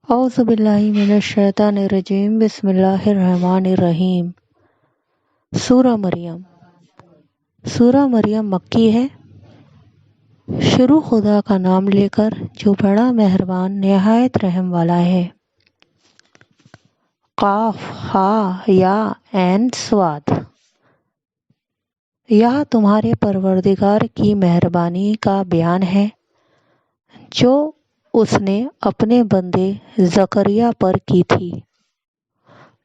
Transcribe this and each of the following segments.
اعوذ باللہ من الشیطان الرجیم بسم اللہ الرحمن الرحیم۔ سورہ مریم مکی ہے۔ شروع خدا کا نام لے کر جو بڑا مہربان نہایت رحم والا ہے۔ قاف ہا یا عین صاد۔ یہ تمہارے پروردگار کی مہربانی کا بیان ہے جو اس نے اپنے بندے زکریا پر کی تھی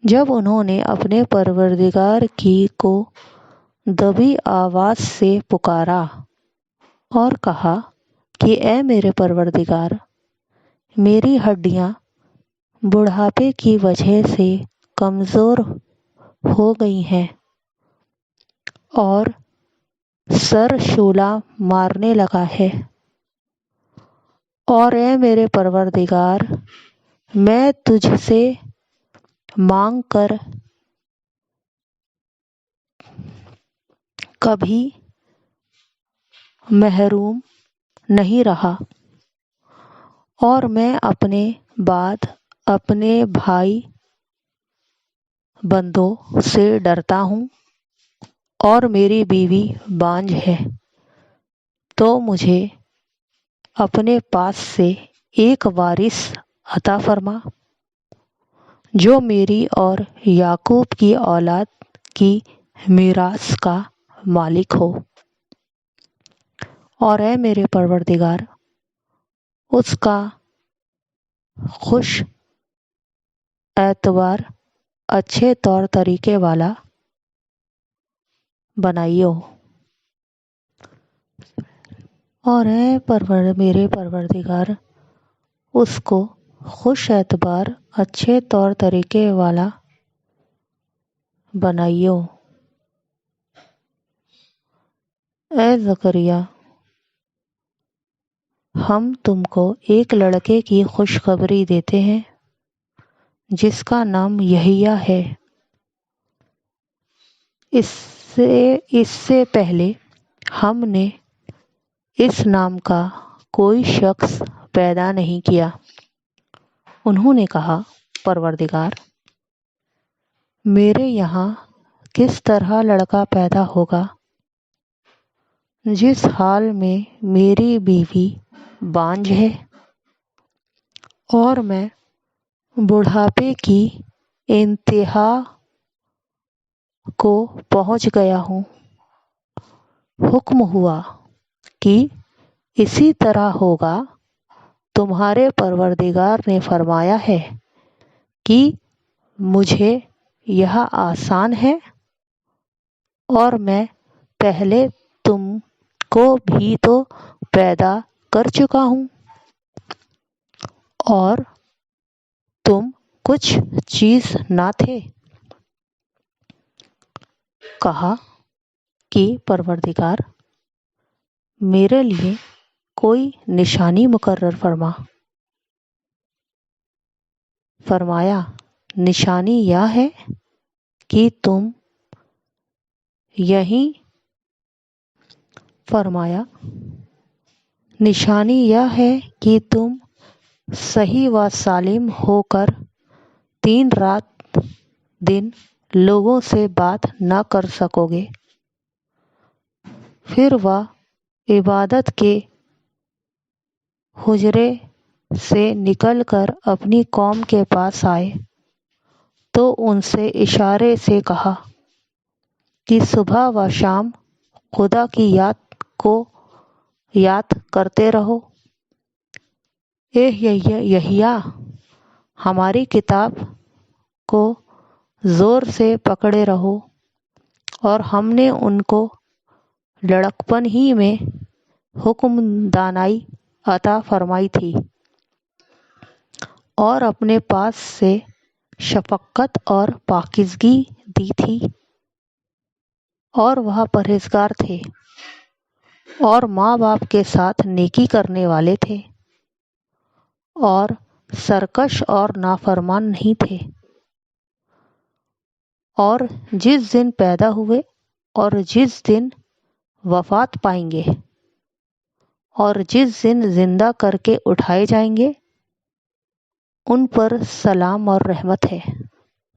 جب انہوں نے اپنے پروردگار کی کو دبی آواز سے پکارا اور کہا کہ اے میرے پروردگار، میری ہڈیاں بڑھاپے کی وجہ سے کمزور ہو گئی ہیں اور سر شعلہ مارنے لگا ہے، اور اے میرے پروردگار، میں تجھ سے مانگ کر کبھی محروم نہیں رہا، اور میں اپنے بعد اپنے بھائی بندوں سے ڈرتا ہوں، اور میری بیوی بانجھ ہے، تو مجھے اپنے پاس سے ایک وارث عطا فرما جو میری اور یعقوب کی اولاد کی میراث کا مالک ہو، اور اے میرے پروردگار، اس کا خوش اعتبار اچھے طور طریقے والا بنائیو، اور اے میرے پروردگار، اس کو خوش اعتبار اچھے طور طریقے والا بنائیو۔ اے زکریا، ہم تم کو ایک لڑکے کی خوشخبری دیتے ہیں جس کا نام یحییٰ ہے۔ اس سے پہلے ہم نے اس نام کا کوئی شخص پیدا نہیں کیا۔ انہوں نے کہا، پروردگار، میرے یہاں کس طرح لڑکا پیدا ہوگا جس حال میں میری بیوی بانجھ ہے اور میں بڑھاپے کی انتہا کو پہنچ گیا ہوں۔ حکم ہوا کہ اسی طرح ہوگا۔ تمہارے پروردگار نے فرمایا ہے کہ مجھے یہ آسان ہے، اور میں پہلے تم کو بھی تو پیدا کر چکا ہوں، اور تم کچھ چیز نہ تھے۔ کہا کہ پروردگار، میرے لیے کوئی نشانی مقرر فرمایا، نشانی یہ ہے کہ تم یہیں نشانی یہ ہے کہ تم صحیح و سالم ہو کر 3 رات دن لوگوں سے بات نہ کر سکو گے، پھر وہ عبادت کے حجرے سے نکل کر اپنی قوم کے پاس آئے تو ان سے اشارے سے کہا کہ صبح و شام خدا کی یاد کرتے رہو۔ اے یحییٰ، ہماری کتاب کو زور سے پکڑے رہو، اور ہم نے ان کو لڑکپن ہی میں حکم دانائی عطا فرمائی تھی، اور اپنے پاس سے شفقت اور پاکیزگی دی تھی، اور وہ پرہیزگار تھے اور ماں باپ کے ساتھ نیکی کرنے والے تھے، اور سرکش اور نافرمان نہیں تھے۔ اور جس دن پیدا ہوئے اور جس دن وفات پائیں گے اور جس دن زندہ کر کے اٹھائے جائیں گے، ان پر سلام اور رحمت ہے۔